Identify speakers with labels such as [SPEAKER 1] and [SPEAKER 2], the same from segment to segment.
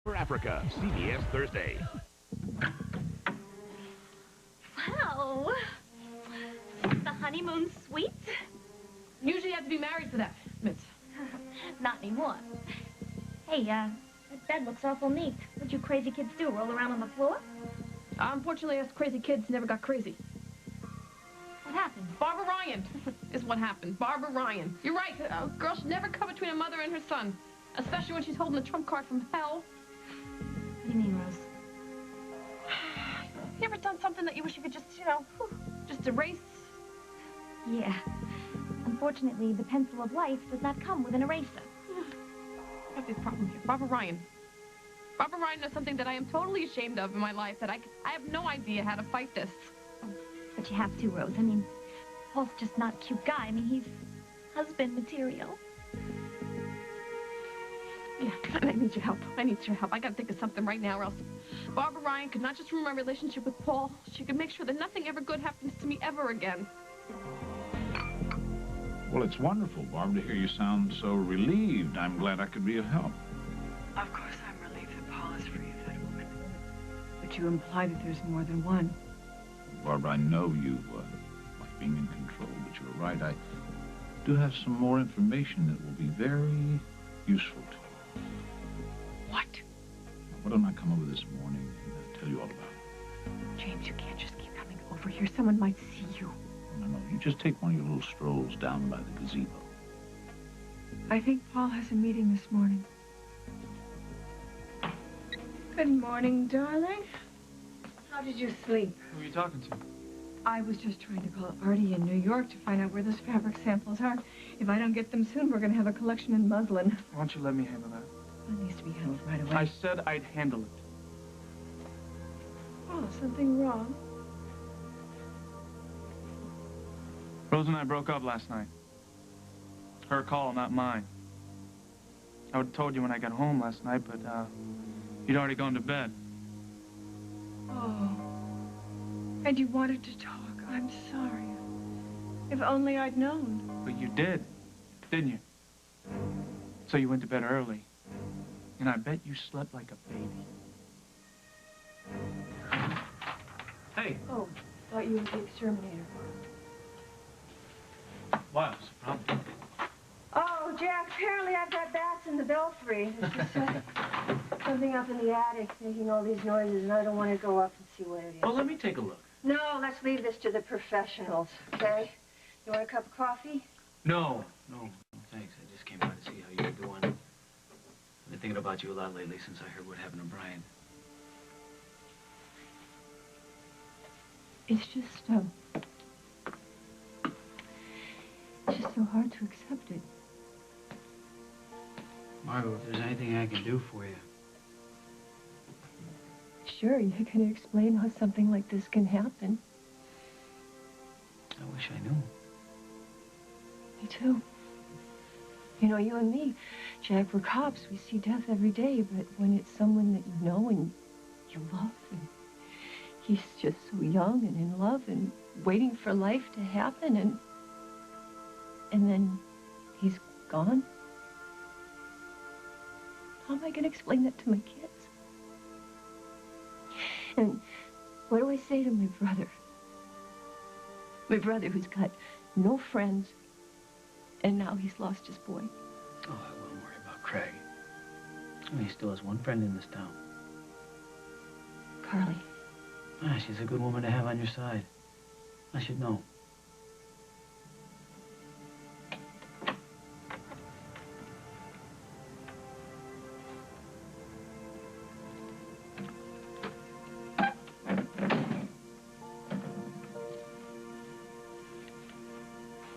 [SPEAKER 1] For Africa, CBS Thursday.
[SPEAKER 2] Wow. The honeymoon suite?
[SPEAKER 3] Usually you have to be married for that, Mitz.
[SPEAKER 2] Not anymore. Hey, that bed looks awful neat. What'd you crazy kids do, roll around on the floor?
[SPEAKER 3] Unfortunately, us crazy kids never got crazy.
[SPEAKER 2] What happened?
[SPEAKER 3] Barbara Ryan is what happened. Barbara Ryan. You're right. A girl should never come between a mother and her son, especially when she's holding a trump card from hell.
[SPEAKER 2] What do you mean, Rose?
[SPEAKER 3] You ever done something that you wish you could just, just erase?
[SPEAKER 2] Yeah. Unfortunately, the pencil of life does not come with an eraser.
[SPEAKER 3] I have this problem here. Barbara Ryan. Barbara Ryan knows something that I am totally ashamed of in my life, that I have no idea how to fight this.
[SPEAKER 2] But you have to, Rose. I mean, Paul's just not a cute guy. I mean, he's husband material.
[SPEAKER 3] Yeah, and I need your help. I need your help. I gotta think of something right now, or else Barbara Ryan could not just ruin my relationship with Paul. She could make sure that nothing ever good happens to me ever again.
[SPEAKER 4] Well, it's wonderful, Barb, to hear you sound so relieved. I'm glad I could be of help.
[SPEAKER 5] Of course I'm relieved that Paul is free of that woman. But you imply that there's more than one.
[SPEAKER 4] Barbara, I know you like being in control, but you're right. I do have some more information that will be very useful to you.
[SPEAKER 5] What?
[SPEAKER 4] Why don't I come over this morning and tell you all about it?
[SPEAKER 5] James, you can't just keep coming over here. Someone might see you.
[SPEAKER 4] No, you just take one of your little strolls down by the gazebo.
[SPEAKER 5] I think Paul has a meeting this morning. Good morning, darling. How did you sleep?
[SPEAKER 6] Who are you talking to?
[SPEAKER 5] I was just trying to call Artie in New York to find out where those fabric samples are. If I don't get them soon, we're going to have a collection in muslin.
[SPEAKER 6] Why don't you let me handle that?
[SPEAKER 5] It needs to be handled right away.
[SPEAKER 6] I said I'd handle it.
[SPEAKER 5] Oh, something wrong?
[SPEAKER 6] Rose and I broke up last night. Her call, not mine. I would have told you when I got home last night, but you'd already gone to bed.
[SPEAKER 5] Oh. And you wanted to talk. I'm sorry. If only I'd known.
[SPEAKER 6] But you did, didn't you? So you went to bed early. And I bet you slept like a baby. Hey.
[SPEAKER 5] Oh, thought you were the exterminator.
[SPEAKER 6] What? What's the problem?
[SPEAKER 7] Oh, Jack, apparently I've got bats in the belfry. It's just something up in the attic making all these noises, and I don't want to go up and see what it is.
[SPEAKER 6] Well, let me take a look.
[SPEAKER 7] No, let's leave this to the professionals, okay? You want a cup of coffee?
[SPEAKER 8] No, thanks. I just came out to see how you're doing. I've been thinking about you a lot lately since I heard what happened to Brian.
[SPEAKER 5] It's just so hard to accept it.
[SPEAKER 8] Margot, if there's anything I can do for you.
[SPEAKER 5] Sure, you can explain how something like this can happen.
[SPEAKER 8] I wish I knew.
[SPEAKER 5] Me too. You know, you and me, Jack, we're cops. We see death every day, but when it's someone that you know and you love, and he's just so young and in love and waiting for life to happen, and then he's gone. How am I going to explain that to my kids? And what do I say to my brother? My brother who's got no friends, and now he's lost his boy.
[SPEAKER 8] Oh, I wouldn't worry about Craig. I mean, he still has one friend in this town.
[SPEAKER 5] Carly.
[SPEAKER 8] Ah, she's a good woman to have on your side. I should know.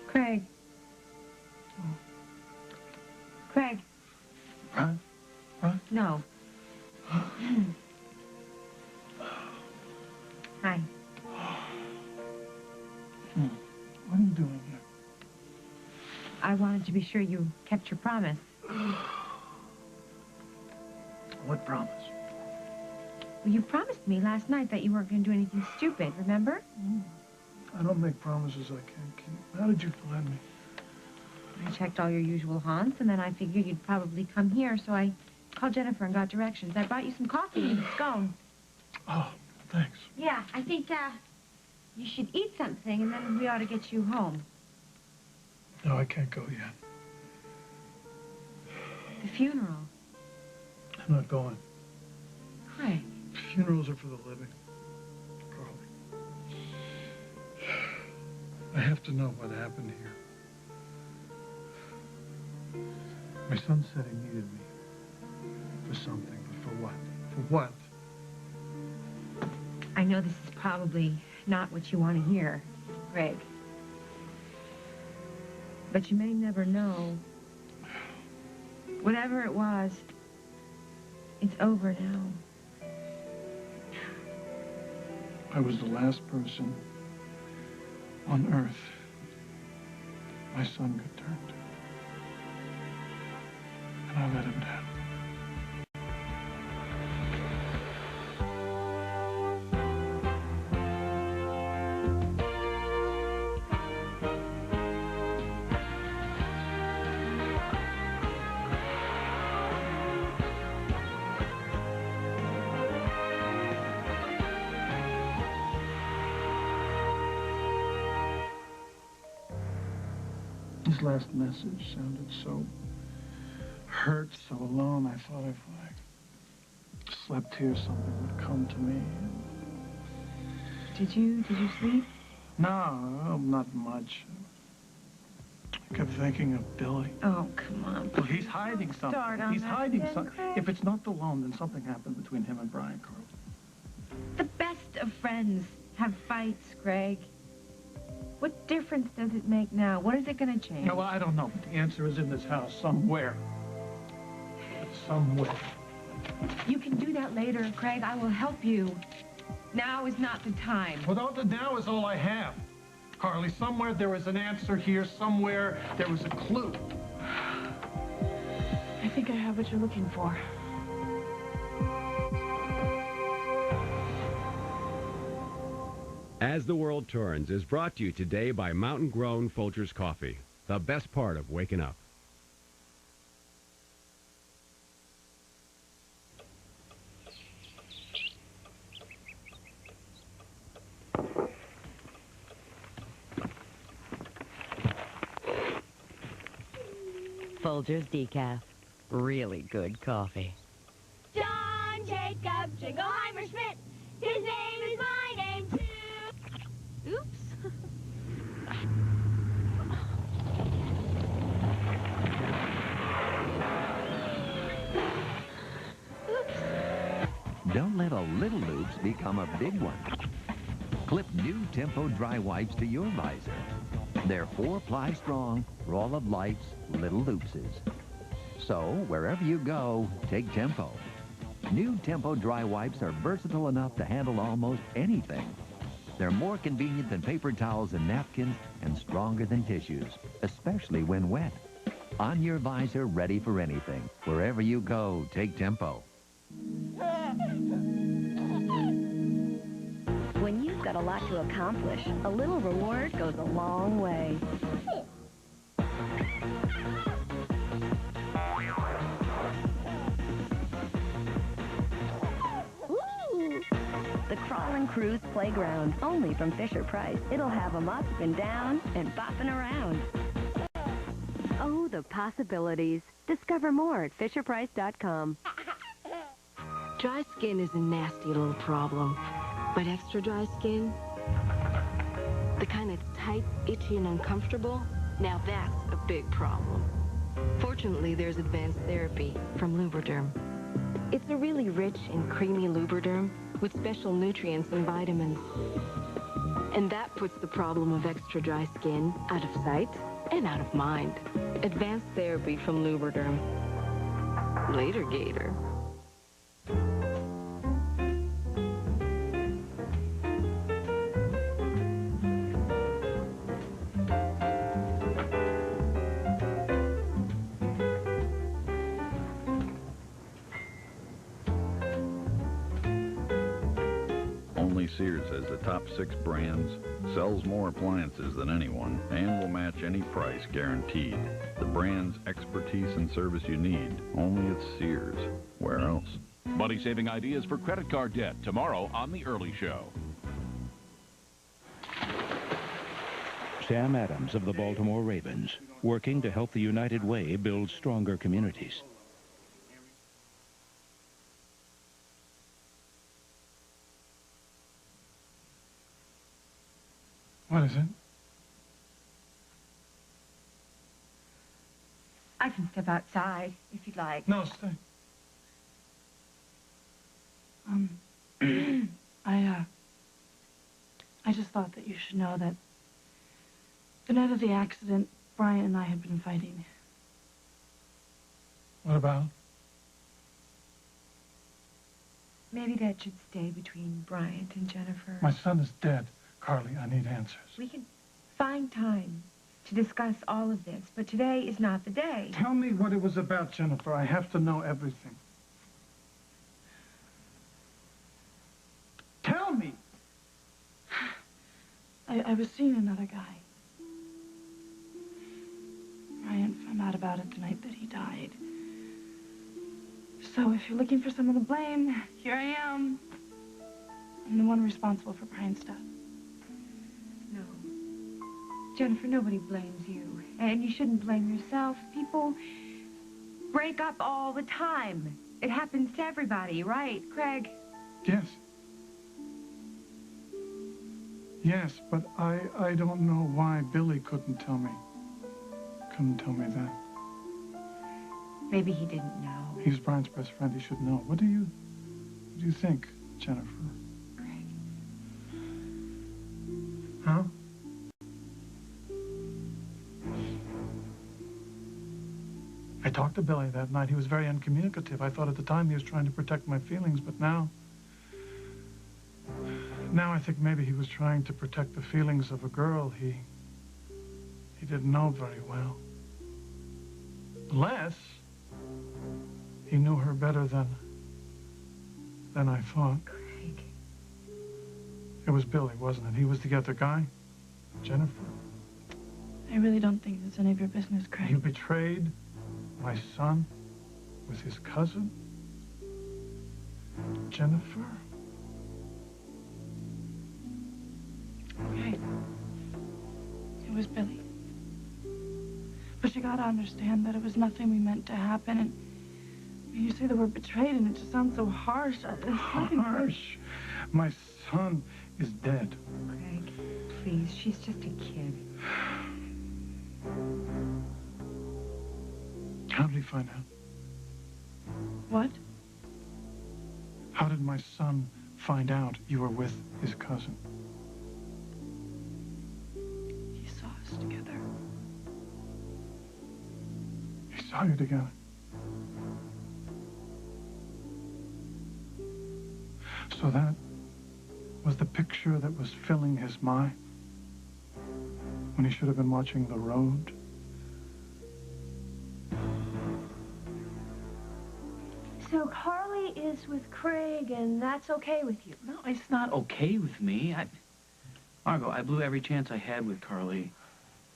[SPEAKER 5] Craig. Craig.
[SPEAKER 4] Huh?
[SPEAKER 5] No. Hi.
[SPEAKER 6] What are you doing here?
[SPEAKER 5] I wanted to be sure you kept your promise.
[SPEAKER 6] What promise?
[SPEAKER 5] Well, you promised me last night that you weren't going to do anything stupid, remember?
[SPEAKER 6] I don't make promises I can't keep. How did you find me?
[SPEAKER 5] I checked all your usual haunts, and then I figured you'd probably come here, so I
[SPEAKER 2] called Jennifer and got directions. I brought you some coffee and a scone.
[SPEAKER 9] Oh, thanks.
[SPEAKER 2] Yeah, I think, you should eat something, and then we ought to get you home.
[SPEAKER 9] No, I can't go yet.
[SPEAKER 2] The funeral.
[SPEAKER 9] I'm not going.
[SPEAKER 2] Craig.
[SPEAKER 9] Funerals are for the living. Carly. I have to know what happened here. My son said he needed me for something, but for what? For what?
[SPEAKER 2] I know this is probably not what you want to hear, Greg. But you may never know. Whatever it was, it's over now.
[SPEAKER 9] I was the last person on earth my son could turn to. And I let him down. His last message sounded so hurt, so alone. I thought if I slept here, something would come to me.
[SPEAKER 2] Did you sleep?
[SPEAKER 9] No, not much. I kept thinking of Billy.
[SPEAKER 2] Oh, come on.
[SPEAKER 9] Well, he's hiding something.
[SPEAKER 2] Start on
[SPEAKER 9] He's
[SPEAKER 2] that
[SPEAKER 9] hiding
[SPEAKER 2] again,
[SPEAKER 9] something.
[SPEAKER 2] Craig.
[SPEAKER 9] If it's not the loan, then something happened between him and Brian Carl.
[SPEAKER 2] The best of friends have fights, Greg. What difference does it make now? What is it going to change?
[SPEAKER 9] No, well, I don't know, but the answer is in this house somewhere. Somewhere.
[SPEAKER 2] You can do that later, Craig. I will help you. Now is not the time.
[SPEAKER 9] Well, now is all I have. Carly, somewhere there was an answer here. Somewhere there was a clue.
[SPEAKER 3] I think I have what you're looking for.
[SPEAKER 1] As the World Turns is brought to you today by Mountain Grown Folgers Coffee, the best part of waking up.
[SPEAKER 10] Folgers decaf. Really good coffee.
[SPEAKER 11] John Jacob Jingleheimer Schmidt. His name is my name, too.
[SPEAKER 3] Oops.
[SPEAKER 12] Don't let a little loops become a big one. Clip new Tempo dry wipes to your visor. They're 4-ply strong for all of life's little loopses. So, wherever you go, take Tempo. New Tempo dry wipes are versatile enough to handle almost anything. They're more convenient than paper towels and napkins and stronger than tissues, especially when wet. On your visor, ready for anything. Wherever you go, take Tempo.
[SPEAKER 10] When you've got a lot to accomplish, a little reward goes a long way. Ooh! The Crawl and Cruise Playground, only from Fisher-Price. It'll have 'em up and down and bopping around. Oh, the possibilities. Discover more at FisherPrice.com.
[SPEAKER 3] Dry skin is a nasty little problem. But extra dry skin, the kind that's tight, itchy, and uncomfortable, now that's a big problem. Fortunately, there's advanced therapy from Lubriderm. It's a really rich and creamy Lubriderm with special nutrients and vitamins. And that puts the problem of extra dry skin out of sight and out of mind. Advanced therapy from Lubriderm. Later, Gator.
[SPEAKER 4] Only
[SPEAKER 13] Currently, Sears has the top 6 brands, sells more appliances than anyone, and will match any price guaranteed. The brand's expertise and service you need, only at Sears. Where else?
[SPEAKER 14] Money-saving ideas for credit card debt tomorrow on The Early Show.
[SPEAKER 15] Sam Adams of the Baltimore Ravens, working to help the United Way build stronger communities.
[SPEAKER 9] What is it?
[SPEAKER 2] I can step outside if you'd like.
[SPEAKER 9] No, stay.
[SPEAKER 16] I just thought that you should know that the night of the accident, Brian and I had been fighting.
[SPEAKER 9] What about?
[SPEAKER 2] Maybe that should stay between Bryant and Jennifer.
[SPEAKER 9] My son is dead. Carly, I need answers.
[SPEAKER 2] We can find time to discuss all of this, but today is not the day.
[SPEAKER 9] Tell me what it was about, Jennifer. I have to know everything. Tell me!
[SPEAKER 16] I was seeing another guy. Brian found out about it the night that he died. So if you're looking for someone to blame, here I am. I'm the one responsible for Brian's death.
[SPEAKER 2] No. Jennifer, nobody blames you. And you shouldn't blame yourself. People break up all the time. It happens to everybody, right, Craig?
[SPEAKER 9] Yes. Yes, but I don't know why Billy couldn't tell me. Couldn't tell me that.
[SPEAKER 2] Maybe he didn't know.
[SPEAKER 9] He's Brian's best friend. He should know. What do you think, Jennifer?
[SPEAKER 2] Craig.
[SPEAKER 9] Huh? I talked to Billy that night. He was very uncommunicative. I thought at the time he was trying to protect my feelings, but now I think maybe he was trying to protect the feelings of a girl he didn't know very well. Unless he knew her better than I thought.
[SPEAKER 2] Craig.
[SPEAKER 9] It was Billy, wasn't it? He was the other guy? Jennifer?
[SPEAKER 16] I really don't think it's any of your business, Craig.
[SPEAKER 9] You betrayed my son with his cousin? Jennifer?
[SPEAKER 16] Right. It was Billy. But you gotta understand that it was nothing we meant to happen, and you say the word betrayed, and it just sounds so harsh.
[SPEAKER 9] Harsh? My son is dead.
[SPEAKER 2] Craig, please, she's just a kid.
[SPEAKER 9] How did he find out?
[SPEAKER 16] What?
[SPEAKER 9] How did my son find out you were with his cousin?
[SPEAKER 16] He saw us together.
[SPEAKER 9] He saw you together. So that was the picture that was filling his mind when he should have been watching the road.
[SPEAKER 7] So Carly is with Craig, and that's okay with you?
[SPEAKER 8] No, it's not okay with me. Margot, I blew every chance I had with Carly.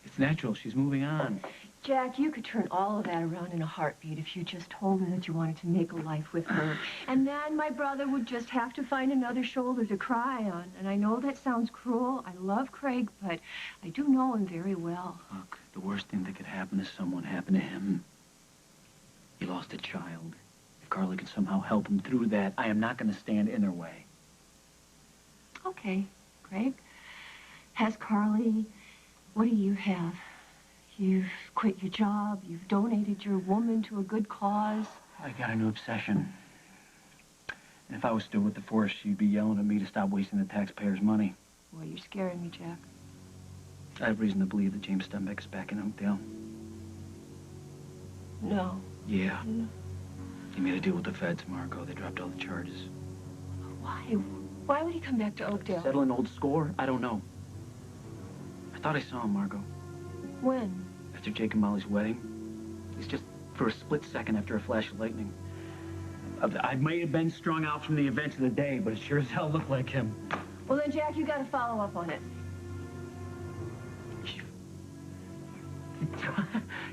[SPEAKER 8] It's natural. She's moving on.
[SPEAKER 7] Jack, you could turn all of that around in a heartbeat if you just told me that you wanted to make a life with her. And then my brother would just have to find another shoulder to cry on. And I know that sounds cruel. I love Craig, but I do know him very well.
[SPEAKER 8] Look, the worst thing that could happen to someone happened to him. He lost a child. If Carly could somehow help him through that, I am not going to stand in her way.
[SPEAKER 7] Okay, Craig. Has Carly... What do you have? You've quit your job. You've donated your woman to a good cause.
[SPEAKER 8] I got a new obsession. And if I was still with the force, she'd be yelling at me to stop wasting the taxpayers' money.
[SPEAKER 7] Well, you're scaring me, Jack.
[SPEAKER 8] I have reason to believe that James Stembeck is back in Oakdale.
[SPEAKER 7] No.
[SPEAKER 8] Yeah. No. He made a deal with the feds, Margot. They dropped all the charges.
[SPEAKER 7] Why? Why would he come back to Oakdale?
[SPEAKER 8] Settle an old score? I don't know. I thought I saw him, Margot.
[SPEAKER 7] When?
[SPEAKER 8] After Jake and Molly's wedding. It's just for a split second after a flash of lightning. I may have been strung out from the events of the day, but it sure as hell looked like him.
[SPEAKER 7] Well, then, Jack, you got to follow up on it.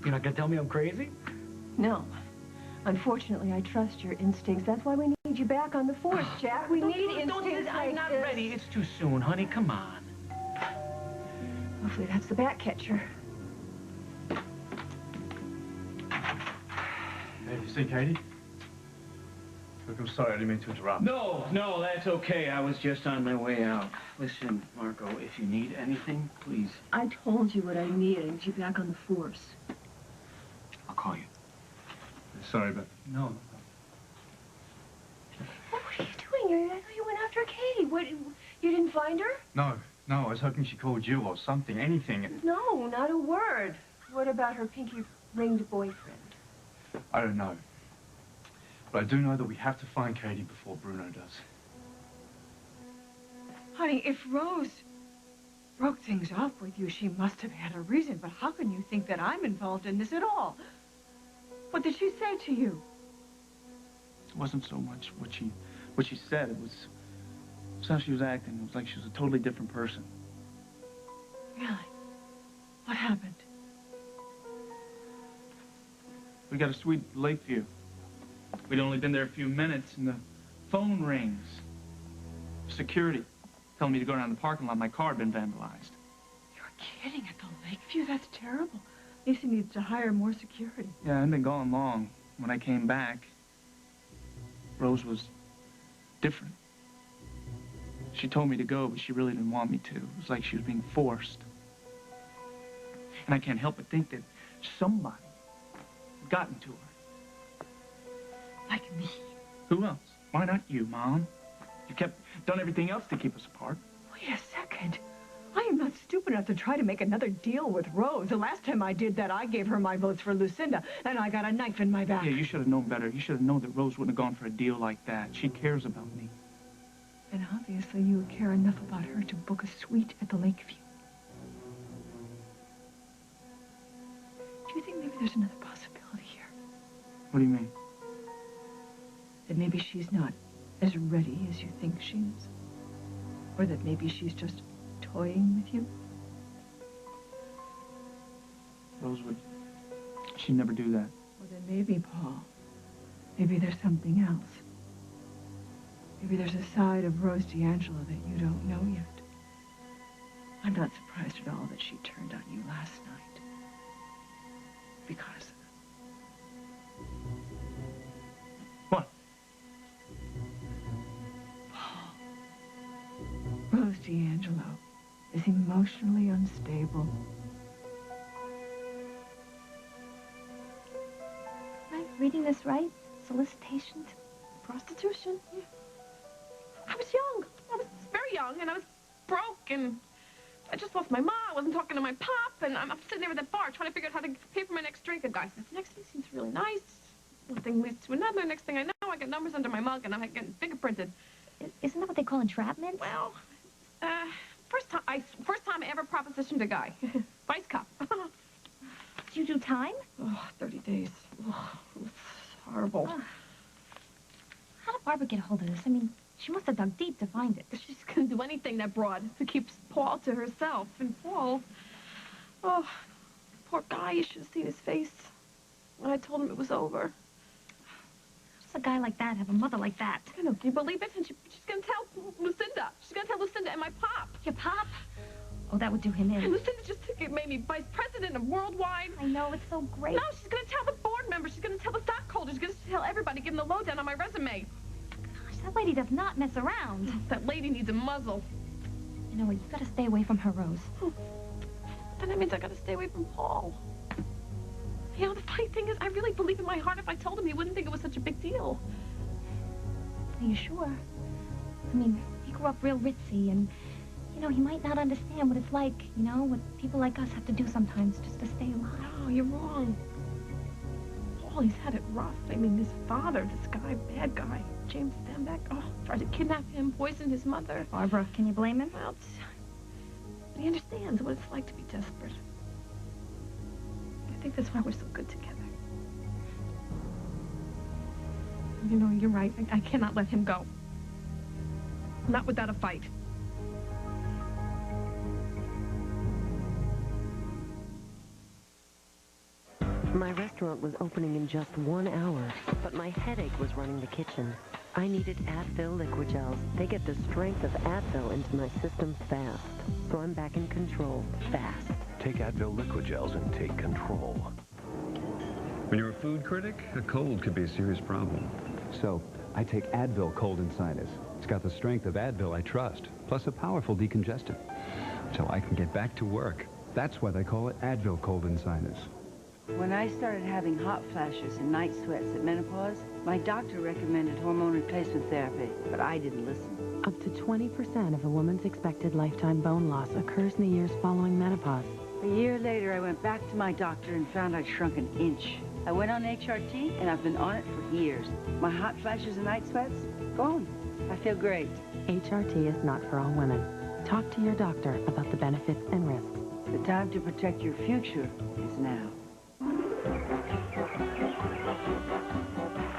[SPEAKER 8] You're not gonna tell me I'm crazy?
[SPEAKER 7] No. Unfortunately, I trust your instincts. That's why we need you back on the force, Jack. We need instincts like
[SPEAKER 8] I'm not
[SPEAKER 7] this.
[SPEAKER 8] ready. It's too soon, honey. Come on.
[SPEAKER 7] Hopefully that's the bat catcher.
[SPEAKER 6] Hey, you see Katie? Look, I'm sorry, I didn't mean to interrupt.
[SPEAKER 8] No, that's okay. I was just on my way out. Listen, Marco, if you need anything, please.
[SPEAKER 7] I told you what I need. I need you back on the force.
[SPEAKER 8] I'll call you.
[SPEAKER 6] Sorry, but...
[SPEAKER 8] No.
[SPEAKER 7] What were you doing? I know you went after Katie. What? You didn't find her?
[SPEAKER 6] No, I was hoping she called you or something, anything.
[SPEAKER 7] No, not a word. What about her pinky-ringed boyfriend?
[SPEAKER 6] I don't know. But I do know that we have to find Katie before Bruno does.
[SPEAKER 2] Honey, if Rose broke things off with you, she must have had a reason. But how can you think that I'm involved in this at all? What did she say to you?
[SPEAKER 6] It wasn't so much what she said. It was how she was acting. It was like she was a totally different person.
[SPEAKER 2] Really? What happened?
[SPEAKER 6] We got a sweet Lakeview. We'd only been there a few minutes, and the phone rings. Security telling me to go around the parking lot. My car had been vandalized.
[SPEAKER 2] You're kidding. At the Lakeview? That's terrible. Lisa needs to hire more security.
[SPEAKER 6] Yeah, I hadn't been gone long. When I came back, Rose was different. She told me to go, but she really didn't want me to. It was like she was being forced. And I can't help but think that somebody had gotten to her.
[SPEAKER 2] Like me?
[SPEAKER 6] Who else? Why not you, Mom? You done everything else to keep us apart.
[SPEAKER 2] Wait a second. I am not stupid enough to try to make another deal with Rose. The last time I did that, I gave her my votes for Lucinda, and I got a knife in my back.
[SPEAKER 6] Yeah, you should have known better. You should have known that Rose wouldn't have gone for a deal like that. She cares about me.
[SPEAKER 2] And obviously you care enough about her to book a suite at the Lakeview. Do you think maybe there's another possibility here?
[SPEAKER 6] What do you mean?
[SPEAKER 2] That maybe she's not as ready as you think she is? Or that maybe she's just toying with you?
[SPEAKER 6] Rose would... She'd never do that.
[SPEAKER 2] Well, then maybe, Paul. Maybe there's something else. Maybe there's a side of Rose D'Angelo that you don't know yet. I'm not surprised at all that she turned on you last night. Because...
[SPEAKER 6] What?
[SPEAKER 2] Paul. Rose D'Angelo is emotionally unstable.
[SPEAKER 10] Am I reading this right? Solicitations?
[SPEAKER 16] Prostitution? Yeah. I was young. I was very young, and I was broke, and I just lost my mom. I wasn't talking to my pop, and I'm sitting there at that bar trying to figure out how to pay for my next drink. A guy says, next thing seems really nice. One thing leads to another. Next thing I know, I get numbers under my mug, and I'm getting fingerprinted.
[SPEAKER 10] Isn't that what they call entrapment?
[SPEAKER 16] Well, first time I ever propositioned a guy. Vice cop.
[SPEAKER 10] Did you do time?
[SPEAKER 16] Oh, 30 days. Oh, it was horrible.
[SPEAKER 10] How did Barbara get a hold of this? I mean, she must have dug deep to find it.
[SPEAKER 16] She's gonna do anything, that broad, to keep Paul to herself. And Paul, oh, poor guy, you should have seen his face when I told him it was over.
[SPEAKER 10] Just a guy like that have a mother like that?
[SPEAKER 16] I know, can you believe it? And she's gonna tell Lucinda. She's gonna tell Lucinda and my pop.
[SPEAKER 10] Your pop? Oh, that would do him in.
[SPEAKER 16] And Lucinda just made me vice president of Worldwide.
[SPEAKER 10] I know, it's so great.
[SPEAKER 16] No, she's gonna tell the board members. She's gonna tell the stockholders. She's gonna tell everybody, give them the lowdown on my resume.
[SPEAKER 10] Gosh, that lady does not mess around.
[SPEAKER 16] That lady needs a muzzle.
[SPEAKER 10] You know what? You gotta stay away from her, Rose.
[SPEAKER 16] Then that means I gotta stay away from Paul. You know, the funny thing is, I really believe in my heart if I told him, he wouldn't think it was such a big deal.
[SPEAKER 10] Are you sure? I mean, he grew up real ritzy, and, you know, he might not understand what it's like, you know, what people like us have to do sometimes just to stay alive.
[SPEAKER 16] No, you're wrong. Paul, he's had it rough. I mean, his father, this guy, bad guy, James Stambeck, tried to kidnap him, poisoned his mother.
[SPEAKER 10] Barbara, can you blame him?
[SPEAKER 16] Well, he understands what it's like to be desperate. I think that's why we're so good together. You know, you're right. I cannot let him go. Not without a fight.
[SPEAKER 3] My restaurant was opening in just 1 hour, but my headache was running the kitchen. I needed Advil liquid gels. They get the strength of Advil into my system fast, so I'm back in control fast.
[SPEAKER 17] Take Advil liquid gels and take control.
[SPEAKER 1] When you're a food critic, a cold could be a serious problem.
[SPEAKER 18] So, I take Advil Cold and Sinus.
[SPEAKER 1] It's got the strength of Advil I trust, plus a powerful decongestant, so I can get back to work. That's why they call it Advil Cold and Sinus.
[SPEAKER 19] When I started having hot flashes and night sweats at menopause, my doctor recommended hormone replacement therapy, but I didn't listen.
[SPEAKER 3] Up to 20% of a woman's expected lifetime bone loss occurs in the years following menopause.
[SPEAKER 19] A year later, I went back to my doctor and found I'd shrunk an inch. I went on HRT, and I've been on it for years. My hot flashes and night sweats, gone. I feel great.
[SPEAKER 3] HRT is not for all women. Talk to your doctor about the benefits and risks.
[SPEAKER 19] The time to protect your future is now.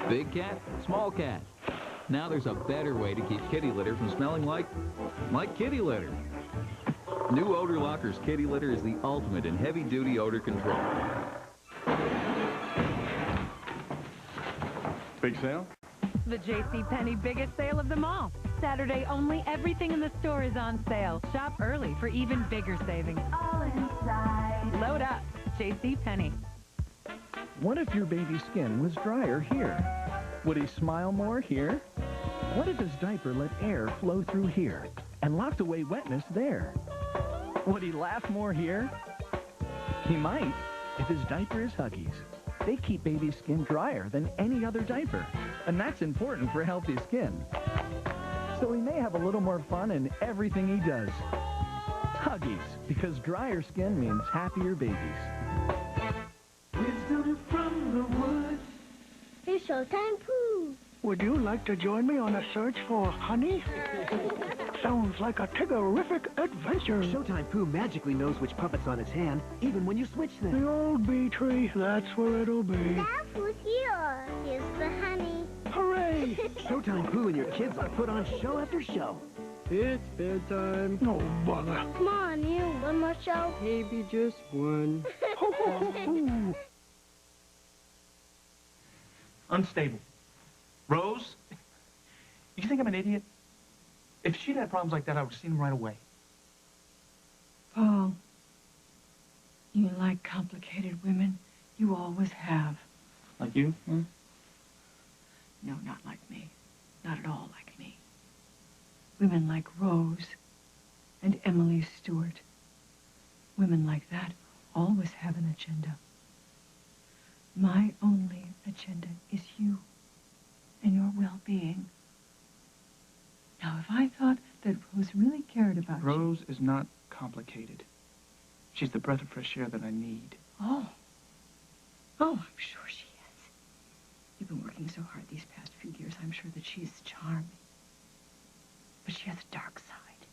[SPEAKER 20] Big cat, small cat. Now there's a better way to keep kitty litter from smelling like kitty litter. New Odor Locker's kitty litter is the ultimate in heavy-duty odor control.
[SPEAKER 21] Big sale?
[SPEAKER 22] The JCPenney biggest sale of them all. Saturday only, everything in the store is on sale. Shop early for even bigger savings.
[SPEAKER 11] All inside.
[SPEAKER 22] Load up. JCPenney.
[SPEAKER 9] What if your baby's skin was drier here? Would he smile more here? What if his diaper let air flow through here and locked away wetness there? Would he laugh more here? He might if his diaper is Huggies. They keep baby's skin drier than any other diaper, and that's important for healthy skin. So he may have a little more fun in everything he does. Huggies, because drier skin means happier babies.
[SPEAKER 11] Wisdom from the woods. It's showtime, Pooh.
[SPEAKER 23] Would you like to join me on a search for honey? Sounds like a tigerific adventure.
[SPEAKER 24] Showtime Pooh magically knows which puppet's on his hand, even when you switch them.
[SPEAKER 23] The old bee tree, that's where it'll be.
[SPEAKER 11] Now Pooh's here. Here's the honey.
[SPEAKER 23] Hooray!
[SPEAKER 24] Showtime Pooh and your kids are put on show after show.
[SPEAKER 23] It's bedtime. No bother.
[SPEAKER 11] Come on, you. One more show?
[SPEAKER 23] Maybe just one. Ho, ho, ho, ho.
[SPEAKER 6] Unstable. Rose? You think I'm an idiot? If she'd had problems like that, I would have seen them right away.
[SPEAKER 5] Paul, you like complicated women. You always have.
[SPEAKER 6] Like you? Hmm?
[SPEAKER 5] No, not like me. Not at all like me. Women like Rose and Emily Stewart. Women like that always have an agenda. My only agenda is you and your well-being. Now, if I thought that Rose really cared about
[SPEAKER 6] Rose is not complicated. She's the breath of fresh air that I need.
[SPEAKER 5] Oh, I'm sure she is. You've been working so hard these past few years. I'm sure that she's charming. But she has a dark side.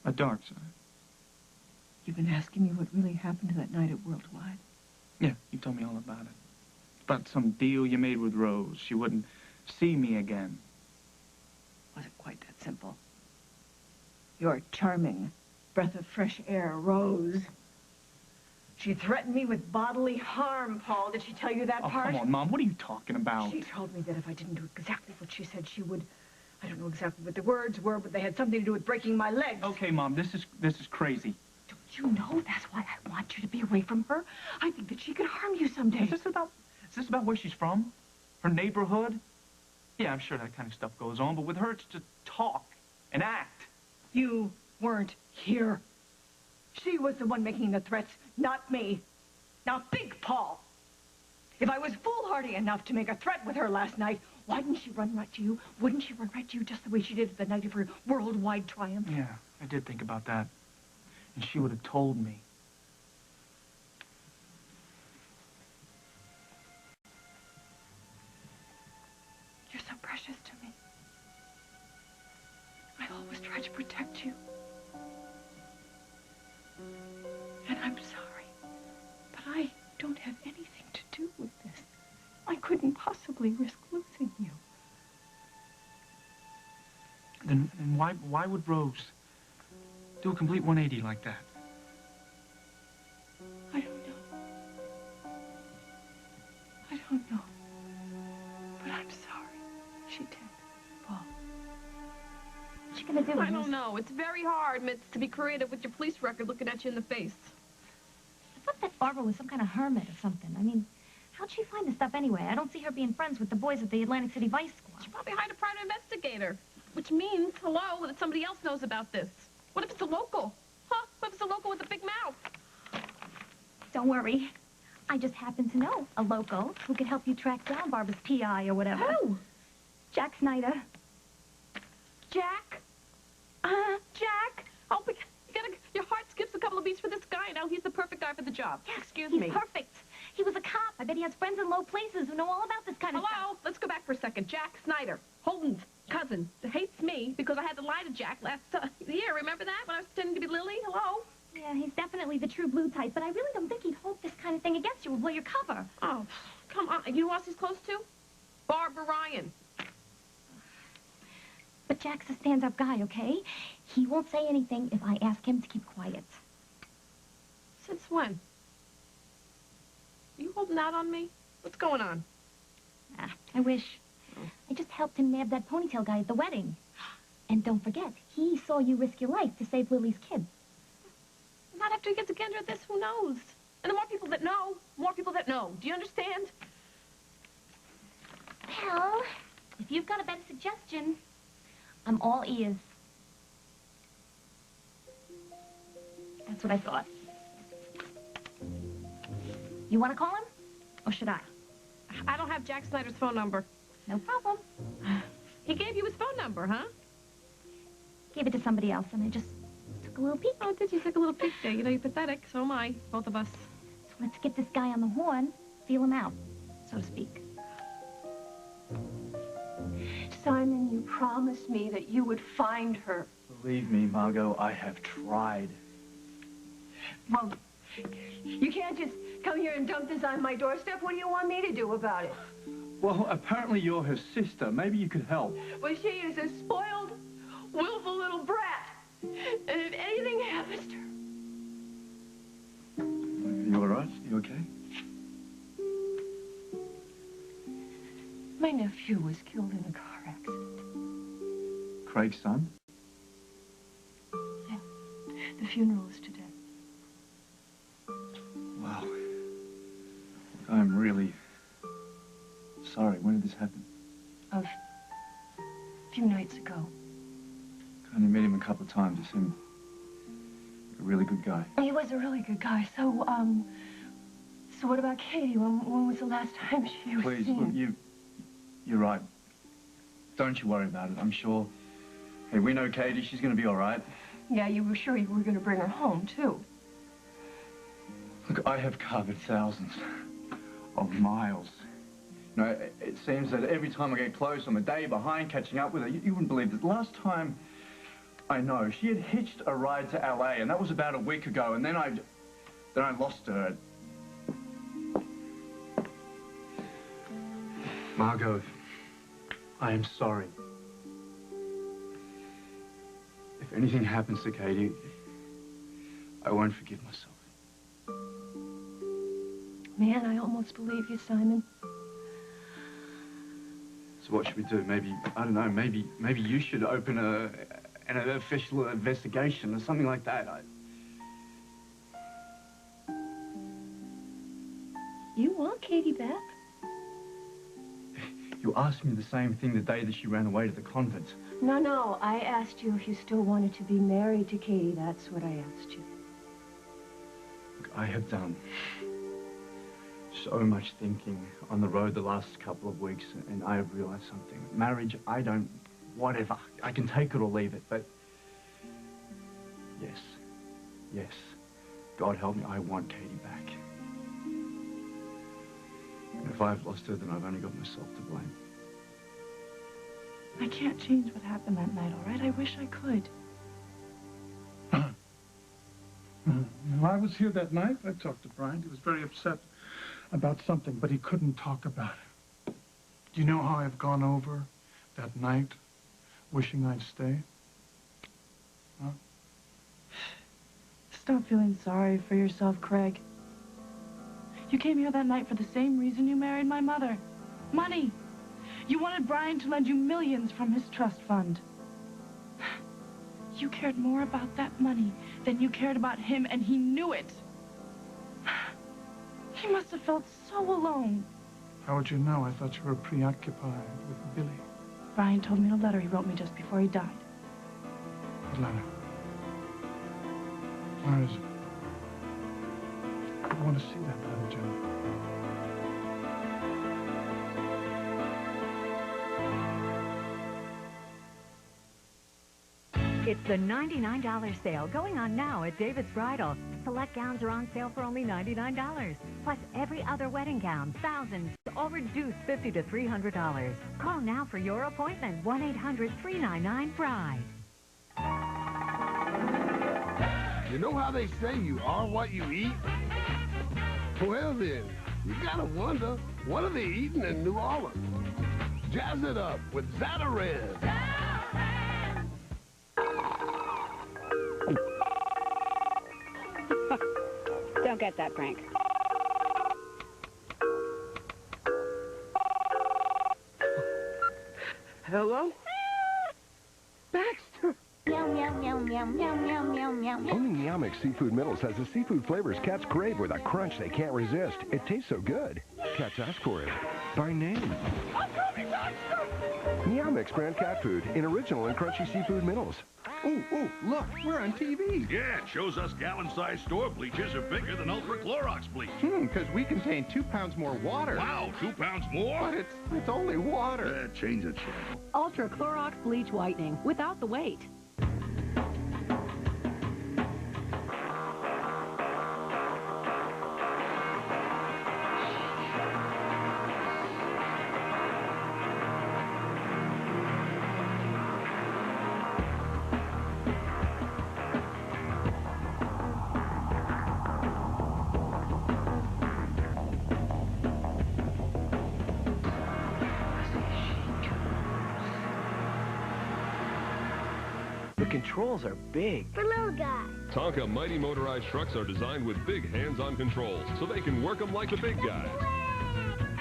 [SPEAKER 6] A dark side?
[SPEAKER 5] You've been asking me what really happened that night at Worldwide.
[SPEAKER 6] Yeah, you told me all about it. About some deal you made with Rose. She wouldn't see me again.
[SPEAKER 5] Wasn't quite that simple. Your charming breath of fresh air, Rose. She threatened me with bodily harm, Paul. Did she tell you that part?
[SPEAKER 6] Come on, Mom. What are you talking about?
[SPEAKER 5] She told me that if I didn't do exactly what she said she would, I don't know exactly what the words were, but they had something to do with breaking my legs.
[SPEAKER 6] Okay, Mom. This is crazy.
[SPEAKER 5] Don't you know that's why I want you to be away from her? I think that she could harm you someday.
[SPEAKER 6] Is this about where she's from? Her neighborhood? Yeah, I'm sure that kind of stuff goes on, but with her, it's to talk and act.
[SPEAKER 5] You weren't here. She was the one making the threats, not me. Now think, Paul. If I was foolhardy enough to make a threat with her last night, why didn't she run right to you? Wouldn't she run right to you just the way she did the night of her worldwide triumph?
[SPEAKER 6] Yeah, I did think about that. And she would have told me.
[SPEAKER 5] You're so precious to me. I always try to protect you. And I'm sorry, but I don't have anything to do with this. I couldn't possibly risk losing you.
[SPEAKER 6] Then why would Rose do a complete 180 like that?
[SPEAKER 5] I don't know. Oh, no. But I'm sorry. She did. Paul.
[SPEAKER 2] What's she gonna do?
[SPEAKER 16] I don't know. It's very hard, Mitz, to be creative with your police record looking at you in the face.
[SPEAKER 2] I thought that Barbara was some kind of hermit or something. I mean, how'd she find this stuff anyway? I don't see her being friends with the boys at the Atlantic City Vice Squad.
[SPEAKER 16] She probably hired a private investigator, which means, hello, that somebody else knows about this. What if it's a local? Huh? What if it's a local with a big mouth?
[SPEAKER 2] Don't worry. I just happen to know a local who could help you track down Barbara's PI or whatever.
[SPEAKER 16] Who?
[SPEAKER 2] Jack Snyder.
[SPEAKER 16] Jack? Jack? Oh, but your heart skips a couple of beats for this guy. Now he's the perfect guy for the job.
[SPEAKER 2] Yes,
[SPEAKER 16] Excuse
[SPEAKER 2] he's
[SPEAKER 16] me.
[SPEAKER 2] perfect. He was a cop. I bet he has friends in low places who know all about this kind of stuff.
[SPEAKER 16] Hello? Let's go back for a second. Jack Snyder, Holden's cousin, hates me because I had to lie to Jack last year. Remember that when I was pretending to be Lily? Hello?
[SPEAKER 2] Yeah, he's definitely the true blue type, but I really don't think he'd hold this kind of thing against you or blow your cover.
[SPEAKER 16] Oh, come on. You know who else he's close to? Barbara Ryan.
[SPEAKER 2] But Jack's a stand-up guy, okay? He won't say anything if I ask him to keep quiet.
[SPEAKER 16] Since when? You holding out on me? What's going on?
[SPEAKER 2] I wish. I just helped him nab that ponytail guy at the wedding. And don't forget, he saw you risk your life to save Lily's kid.
[SPEAKER 16] Not after he gets together at this, who knows? And the more people that know, more people that know. Do you understand?
[SPEAKER 2] Well, if you've got a better suggestion, I'm all ears. That's what I thought. You want to call him? Or should I?
[SPEAKER 16] I don't have Jack Snyder's phone number.
[SPEAKER 2] No problem.
[SPEAKER 16] He gave you his phone number, huh?
[SPEAKER 2] Gave it to somebody else, and I just took a little peek.
[SPEAKER 16] Oh, did you take a little peek there? You know, you're pathetic. So am I. Both of us.
[SPEAKER 2] So let's get this guy on the horn, feel him out, so to speak.
[SPEAKER 5] Simon, you promised me that you would find her.
[SPEAKER 6] Believe me, Margot, I have tried.
[SPEAKER 5] Well, you can't just come here and dump this on my doorstep. What do you want me to do about it?
[SPEAKER 6] Well, apparently you're her sister. Maybe you could help.
[SPEAKER 5] Well, she is a spoiled, willful little brat. And if anything happens to her...
[SPEAKER 6] You all right? You okay?
[SPEAKER 5] My nephew was killed in a car accident.
[SPEAKER 6] Craig's son?
[SPEAKER 5] Yeah. The funeral is today.
[SPEAKER 6] Wow. I'm really sorry. When did this happen?
[SPEAKER 5] A few nights ago.
[SPEAKER 6] I only met him a couple of times. He seemed a really good guy.
[SPEAKER 5] He was a really good guy. So, so what about Katie? When was the last time she was
[SPEAKER 6] Please,
[SPEAKER 5] seen?
[SPEAKER 6] look, you're right. Don't you worry about it. I'm sure. Hey, we know Katie. She's going to be all right.
[SPEAKER 5] Yeah, you were sure you were going to bring her home, too.
[SPEAKER 6] Look, I have covered thousands of miles. You know, it seems that every time I get close, I'm a day behind catching up with her. You wouldn't believe it. Last time I know, she had hitched a ride to LA, and that was about a week ago, and then I lost her. Margot, I am sorry. If anything happens to Katie, I won't forgive myself.
[SPEAKER 5] Man, I almost believe you, Simon.
[SPEAKER 6] So what should we do? Maybe, I don't know, maybe you should open an official investigation or something like that.
[SPEAKER 5] You want Katie back?
[SPEAKER 6] You asked me the same thing the day that she ran away to the convent.
[SPEAKER 5] No, I asked you if you still wanted to be married to Katie. That's what I asked you.
[SPEAKER 6] Look, I have done so much thinking on the road the last couple of weeks, and I have realized something. Marriage, whatever. I can take it or leave it, but yes, God help me, I want Katie back. And if I've lost her, then I've only got myself to blame.
[SPEAKER 4] I can't change what happened that night, all right? I wish I could.
[SPEAKER 23] I was here that night. I talked to Brian. He was very upset about something, but he couldn't talk about it. Do you know how I've gone over that night, wishing I'd stay? Huh?
[SPEAKER 4] Stop feeling sorry for yourself, Craig. You came here that night for the same reason you married my mother. Money. You wanted Brian to lend you millions from his trust fund. You cared more about that money than you cared about him, and he knew it. He must have felt so alone.
[SPEAKER 23] How would you know? I thought you were preoccupied with Billy.
[SPEAKER 4] Brian told me in a letter he wrote me just before he died.
[SPEAKER 23] What letter? Where is it? I want to see that letter, Jennifer.
[SPEAKER 12] It's the $99 sale going on now at David's Bridal. Select gowns are on sale for only $99. Plus every other wedding gown, thousands, all reduced $50 to $300. Call now for your appointment, 1-800-399-BRIDE.
[SPEAKER 13] You know how they say you are what you eat? Well then, you gotta wonder, what are they eating in New Orleans? Jazz it up with Zatarain.
[SPEAKER 14] Don't get that, Frank.
[SPEAKER 13] Hello? Baxter!
[SPEAKER 11] Yum, yum, yum, yum, yum, yum, yum, yum.
[SPEAKER 17] Only Meowmix Seafood Middles has the seafood flavors cats crave with a crunch they can't resist. It tastes so good, cats ask for it by name.
[SPEAKER 13] I'm coming, Baxter!
[SPEAKER 17] Meowmix brand cat food in original and crunchy seafood middles.
[SPEAKER 21] Oh, look, we're on TV. Yeah, it shows us gallon-sized store bleaches are bigger than Ultra Clorox bleach.
[SPEAKER 25] Because we contain 2 pounds more water.
[SPEAKER 21] Wow, 2 pounds more?
[SPEAKER 25] But it's only water.
[SPEAKER 21] Change the channel.
[SPEAKER 26] Ultra Clorox bleach whitening without the weight.
[SPEAKER 24] The controls are big.
[SPEAKER 11] For little guys.
[SPEAKER 27] Tonka mighty motorized trucks are designed with big hands-on controls, so they can work them like the big guys.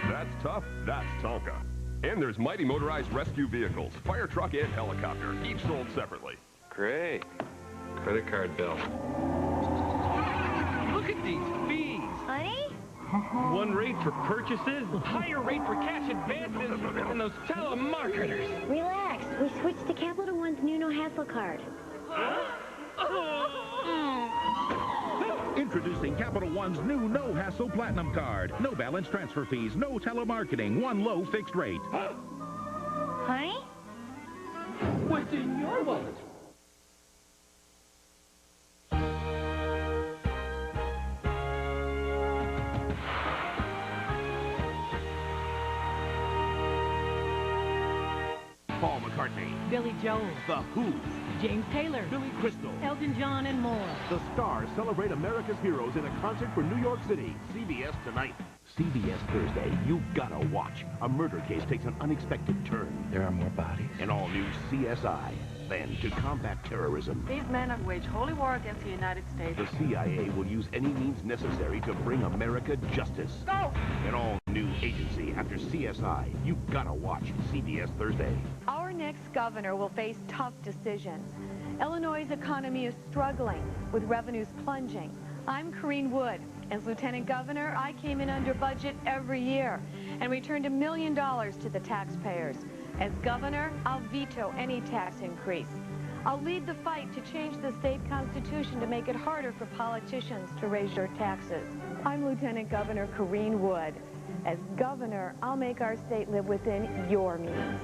[SPEAKER 27] That's tough, that's Tonka. And there's mighty motorized rescue vehicles, fire truck and helicopter, each sold separately.
[SPEAKER 28] Great. Credit card bill.
[SPEAKER 29] Look at these fees.
[SPEAKER 11] Honey?
[SPEAKER 29] One rate for purchases, higher rate for cash advances, and those telemarketers.
[SPEAKER 11] Relax. We switched to Capital One's new no-hassle card.
[SPEAKER 9] Introducing Capital One's new no-hassle Platinum Card. No balance transfer fees, no telemarketing, one low fixed rate.
[SPEAKER 11] Honey?
[SPEAKER 29] What's in your wallet?
[SPEAKER 9] Paul McCartney,
[SPEAKER 22] Billy Joel,
[SPEAKER 9] The Who,
[SPEAKER 22] James Taylor,
[SPEAKER 9] Billy Crystal.
[SPEAKER 22] Elton John, and more.
[SPEAKER 9] The stars celebrate America's heroes in a concert for New York City. CBS tonight. CBS Thursday. You gotta watch. A murder case takes an unexpected turn.
[SPEAKER 24] There are more bodies.
[SPEAKER 9] An all-new CSI. Then, to combat terrorism,
[SPEAKER 30] These men have waged holy war against the United States.
[SPEAKER 9] the CIA will use any means necessary to bring America justice.
[SPEAKER 30] Go!
[SPEAKER 9] An all-new agency after CSI. You gotta watch CBS Thursday.
[SPEAKER 30] Our next governor will face tough decisions. Illinois' economy is struggling, with revenues plunging. I'm Corrine Wood. As lieutenant governor, I came in under budget every year and returned $1 million to the taxpayers. As governor, I'll veto any tax increase. I'll lead the fight to change the state constitution to make it harder for politicians to raise their taxes. I'm Lieutenant Governor Corrine Wood. As governor, I'll make our state live within your means.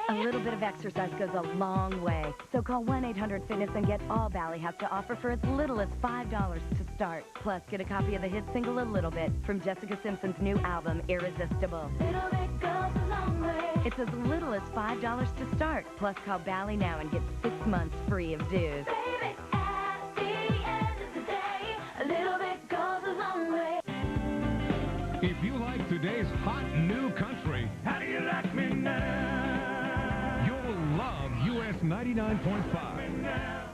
[SPEAKER 12] A little bit of exercise goes a long way. So call 1-800-FITNESS and get all Bally has to offer for as little as $5 to start. Plus, get a copy of the hit single A Little Bit from Jessica Simpson's new album, Irresistible. It's as little as $5 to start. Plus, call Bally now and get 6 months free of dues.
[SPEAKER 31] If you like today's hot new country, how do you like me now? You'll love US 99.5.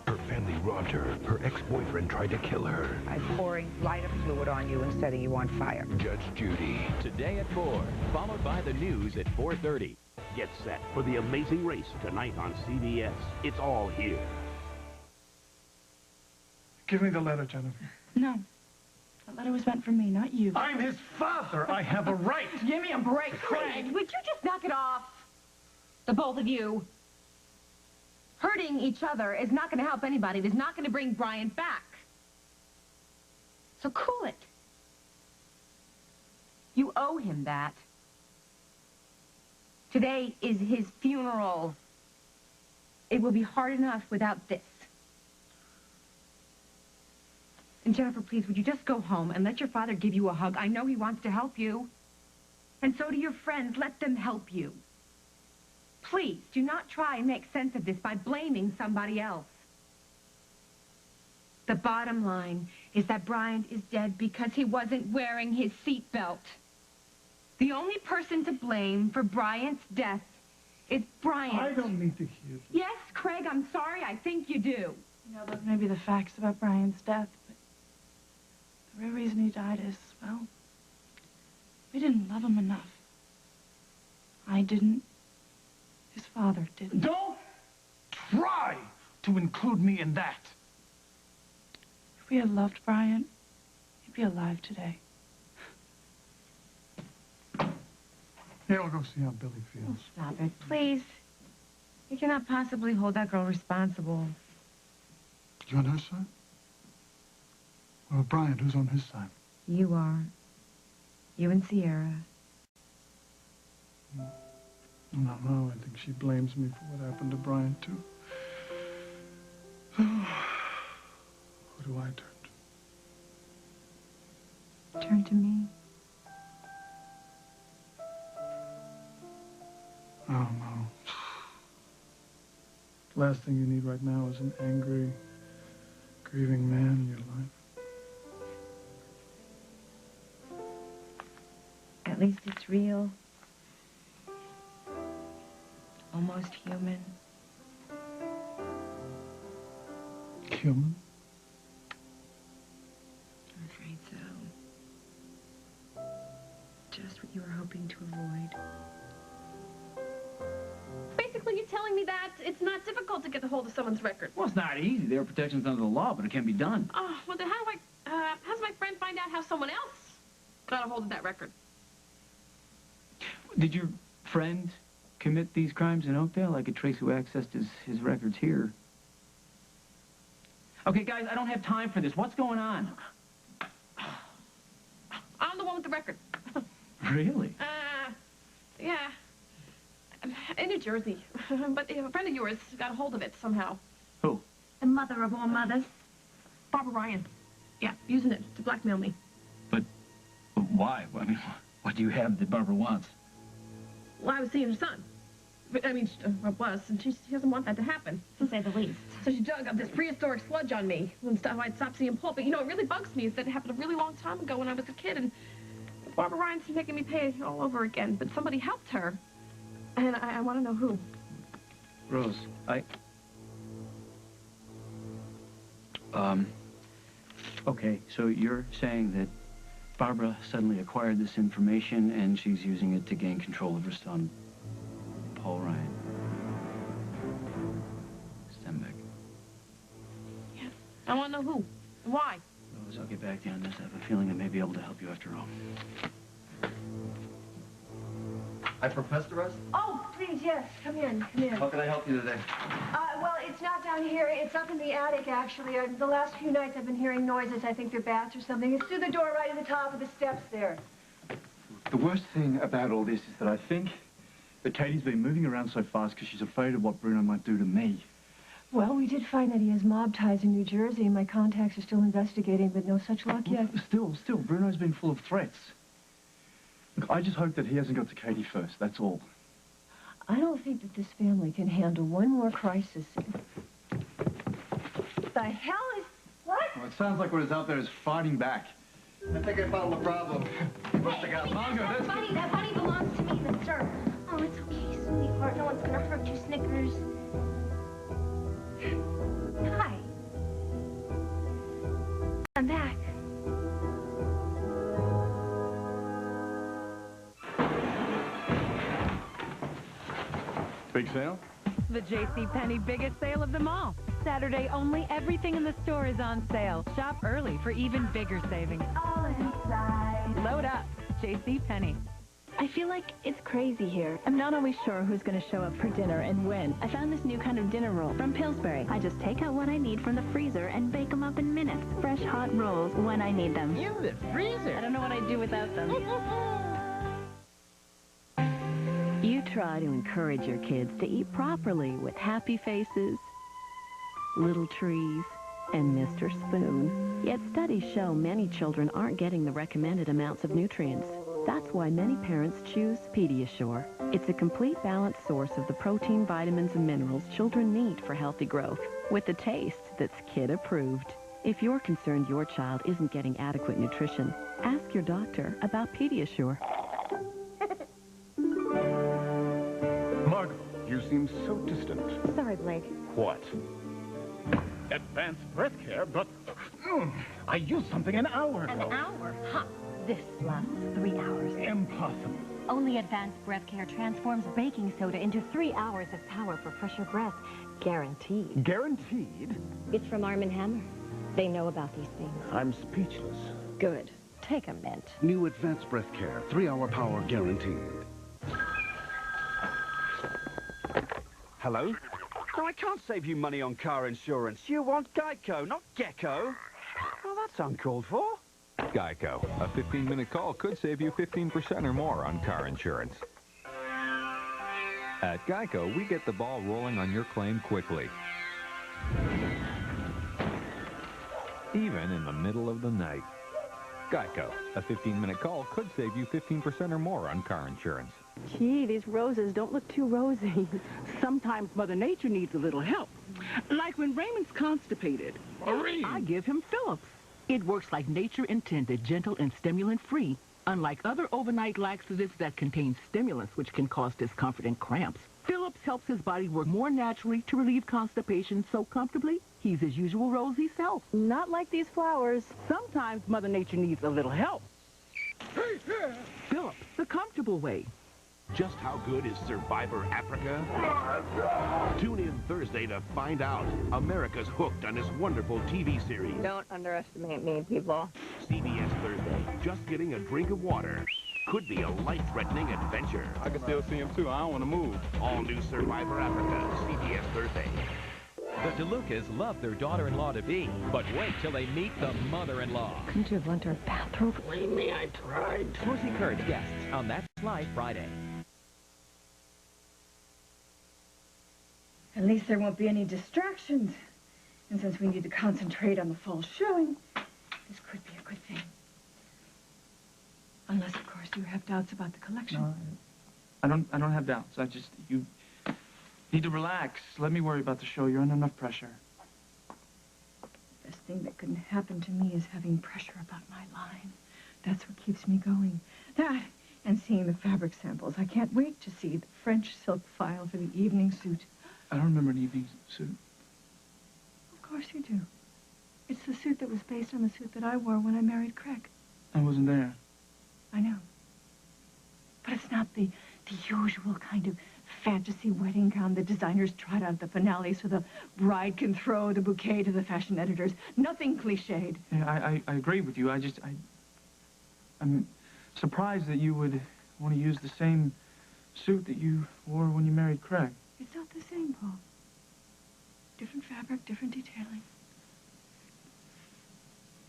[SPEAKER 17] Her family robbed her. Her ex-boyfriend tried to kill her.
[SPEAKER 1] I'm pouring lighter fluid on you and setting you on fire.
[SPEAKER 17] Judge Judy.
[SPEAKER 2] Today at 4, followed by the news at 4:30.
[SPEAKER 3] Get set for The Amazing Race tonight on CBS. It's all here.
[SPEAKER 23] Give me the letter, Jennifer.
[SPEAKER 4] No. That letter was meant for me, not you.
[SPEAKER 23] I'm his father. I have a right.
[SPEAKER 26] Give me a break, Craig. Would you just knock it off? The both of you. Hurting each other is not going to help anybody. It is not going to bring Brian back. So cool it. You owe him that. Today is his funeral. It will be hard enough without this. And Jennifer, please, would you just go home and let your father give you a hug? I know he wants to help you. And so do your friends. Let them help you. Please, do not try and make sense of this by blaming somebody else. The bottom line is that Brian is dead because he wasn't wearing his seatbelt. The only person to blame for Bryant's death is Bryant.
[SPEAKER 23] I don't need to hear this.
[SPEAKER 26] Yes, Craig, I'm sorry. I think you do.
[SPEAKER 4] You know, those may be the facts about Brian's death, but the real reason he died is, well, we didn't love him enough. I didn't. His father didn't.
[SPEAKER 23] Don't try to include me in that.
[SPEAKER 4] If we had loved Brian, he'd be alive today.
[SPEAKER 23] Yeah, I'll go see how Billy feels.
[SPEAKER 26] Oh, stop it, please. You cannot possibly hold that girl responsible.
[SPEAKER 23] You on her side? Well, Brian, who's on his side?
[SPEAKER 26] You are. You and Sierra.
[SPEAKER 23] No, I think she blames me for what happened to Brian, too. Who do I turn to?
[SPEAKER 26] Turn to me.
[SPEAKER 23] Oh, no. The last thing you need right now is an angry, grieving man in your life.
[SPEAKER 26] At least it's real. Almost human.
[SPEAKER 23] Human?
[SPEAKER 26] I'm afraid so. Just what you were hoping to avoid.
[SPEAKER 7] Basically, you're telling me that it's not difficult to get a hold of someone's record.
[SPEAKER 8] Well, it's not easy. There are protections under the law, but it can be done.
[SPEAKER 7] Oh, well, then how does my friend find out how someone else got a hold of that record?
[SPEAKER 8] Did your friend commit these crimes in Oakdale? I could trace who accessed his records here. Okay, guys, I don't have time for this. What's going on?
[SPEAKER 7] I'm the one with the record.
[SPEAKER 8] Really?
[SPEAKER 7] Yeah. In New Jersey. But a friend of yours got a hold of it somehow.
[SPEAKER 8] Who?
[SPEAKER 7] The mother of all mothers. Barbara Ryan. Yeah, using it to blackmail me.
[SPEAKER 8] But why? I mean, what do you have that Barbara wants?
[SPEAKER 7] Well, I was seeing her son. I mean, I was, and she doesn't want that to happen, to say the least. So she dug up this prehistoric sludge on me and stuff. I'd stopped seeing Paul. But, you know, it really bugs me is that it happened a really long time ago when I was a kid, and Barbara Ryan's making me pay it all over again. But somebody helped her, and I want to know who.
[SPEAKER 8] Rose, okay, so you're saying that Barbara suddenly acquired this information and she's using it to gain control of her son, Paul Ryan. Stenbeck.
[SPEAKER 7] Yeah, I want to know who and why.
[SPEAKER 8] Rose, I'll get back to you on this. I have a feeling I may be able to help you after all.
[SPEAKER 10] Hi, Professor Russ.
[SPEAKER 5] Oh, please, yes. Come in.
[SPEAKER 10] How can I help you today?
[SPEAKER 5] Well, it's not down here. It's up in the attic, actually. The last few nights I've been hearing noises. I think they're bats or something. It's through the door right at the top of the steps there.
[SPEAKER 15] The worst thing about all this is that I think that Katie's been moving around so fast because she's afraid of what Bruno might do to me.
[SPEAKER 5] Well, we did find that he has mob ties in New Jersey, and my contacts are still investigating, but no such luck yet.
[SPEAKER 15] Still, Bruno's been full of threats. Look, I just hope that he hasn't got to Katie first, that's all.
[SPEAKER 5] I don't think that this family can handle one more crisis. The hell is... What?
[SPEAKER 15] Well, it sounds like what is out there is fighting back.
[SPEAKER 10] I think I found the problem. You must have got
[SPEAKER 11] That bunny belongs to me, mister. Oh, it's okay, sweetheart. No one's gonna hurt you, Snickers.
[SPEAKER 26] Hi. I'm back.
[SPEAKER 15] Big sale?
[SPEAKER 22] The JCPenney biggest sale of them all. Saturday only, everything in the store is on sale. Shop early for even bigger savings.
[SPEAKER 26] All inside.
[SPEAKER 22] Load up. JCPenney.
[SPEAKER 6] I feel like it's crazy here. I'm not always sure who's going to show up for dinner and when. I found this new kind of dinner roll from Pillsbury. I just take out what I need from the freezer and bake them up in minutes. Fresh, hot rolls when I need them.
[SPEAKER 24] In the freezer?
[SPEAKER 6] I don't know what I'd do without them.
[SPEAKER 12] You try to encourage your kids to eat properly with happy faces, little trees, and Mr. Spoon. Yet studies show many children aren't getting the recommended amounts of nutrients. That's why many parents choose Pediasure. It's a complete balanced source of the protein, vitamins, and minerals children need for healthy growth, with a taste that's kid-approved. If you're concerned your child isn't getting adequate nutrition, ask your doctor about Pediasure.
[SPEAKER 15] Margot, you seem so distant.
[SPEAKER 26] Sorry, Blake.
[SPEAKER 15] What? Advanced breath care, but I used something an hour ago.
[SPEAKER 26] An hour? Huh. This lasts 3 hours.
[SPEAKER 15] Impossible.
[SPEAKER 26] Only Advanced Breath Care transforms baking soda into 3 hours of power for fresher breath. Guaranteed.
[SPEAKER 15] Guaranteed?
[SPEAKER 26] It's from Arm & Hammer. They know about these things.
[SPEAKER 15] I'm speechless.
[SPEAKER 26] Good. Take a mint.
[SPEAKER 3] New Advanced Breath Care, 3-hour power guaranteed.
[SPEAKER 13] Hello? No, I can't save you money on car insurance. You want Geico, not Gecko. Well, that's uncalled for.
[SPEAKER 2] Geico. A 15-minute call could save you 15% or more on car insurance. At Geico, we get the ball rolling on your claim quickly. Even in the middle of the night. Geico. A 15-minute call could save you 15% or more on car insurance.
[SPEAKER 14] Gee, these roses don't look too rosy. Sometimes Mother Nature needs a little help. Like when Raymond's constipated.
[SPEAKER 15] Maureen!
[SPEAKER 14] I give him Phillips. It works like nature intended, gentle and stimulant-free, unlike other overnight laxatives that contain stimulants which can cause discomfort and cramps. Phillips helps his body work more naturally to relieve constipation so comfortably, he's his usual rosy self. Not like these flowers. Sometimes Mother Nature needs a little help. Phillips, the comfortable way.
[SPEAKER 3] Just how good is Survivor Africa? Tune in Thursday to find out. America's hooked on this wonderful TV series.
[SPEAKER 26] Don't underestimate me, people.
[SPEAKER 3] CBS Thursday. Just getting a drink of water could be a life-threatening adventure.
[SPEAKER 15] I can still see him, too. I don't want to move.
[SPEAKER 3] All new Survivor Africa, CBS Thursday.
[SPEAKER 2] The DeLucas love their daughter-in-law-to-be, but wait till they meet the mother-in-law.
[SPEAKER 26] Couldn't you have lent her a bathrobe?
[SPEAKER 3] Believe me, I tried.
[SPEAKER 2] Lucy Kurtz guests on That's Live Friday.
[SPEAKER 4] At least there won't be any distractions. And since we need to concentrate on the fall showing, this could be a good thing. Unless, of course, you have doubts about the collection.
[SPEAKER 8] No, I don't have doubts. You need to relax. Let me worry about the show. You're under enough pressure.
[SPEAKER 4] The best thing that could happen to me is having pressure about my line. That's what keeps me going. That and seeing the fabric samples. I can't wait to see the French silk file for the evening suit.
[SPEAKER 8] I don't remember an evening suit.
[SPEAKER 4] Of course you do. It's the suit that was based on the suit that I wore when I married Craig.
[SPEAKER 8] I wasn't there.
[SPEAKER 4] I know. But it's not the usual kind of fantasy wedding gown the designers trot out at the finale so the bride can throw the bouquet to the fashion editors. Nothing cliched.
[SPEAKER 8] Yeah, I agree with you. I'm surprised that you would want to use the same suit that you wore when you married Craig.
[SPEAKER 4] It's not the same, Paul. Different fabric, different detailing.